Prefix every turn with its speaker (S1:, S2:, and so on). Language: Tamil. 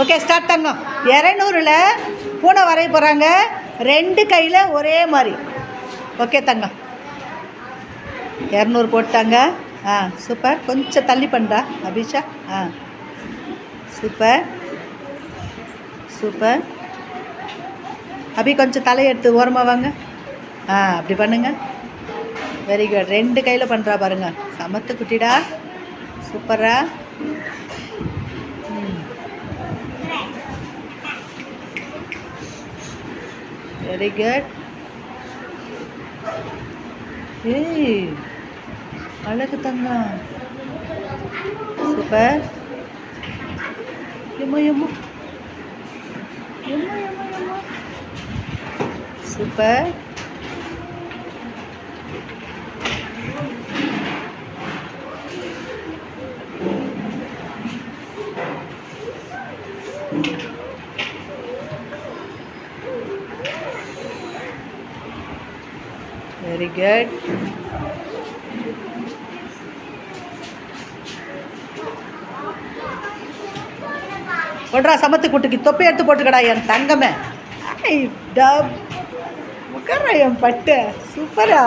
S1: ஓகே ஸ்டார்ட் தங்கம். 200ல் பூனை வரைய போகிறாங்க. 2 கையில் ஒரே மாதிரி. ஓகே தங்கம். 200 போட்டாங்க. சூப்பர். கொஞ்சம் தள்ளி பண்ணுறா அபிஷா. Super super. அபி கொஞ்சம் தலையெடுத்து ஓரமாக வாங்க. அப்படி பண்ணுங்க. Very good. 2 கையில் பண்ணுறா பாருங்க. சமத்து குட்டிடா. சூப்பரா. Very good. ஏய் அழகு தங்கம். சூப்பர். எம்மா எம்மா எம்மா எம்மா எம்மா. சூப்பர். Very good. போடுறா சமத்து கூட்டுக்கு தொப்பை எடுத்து போட்டுக்கடா என் தங்கமே. உட்கார என் பட்டு. சூப்பரா.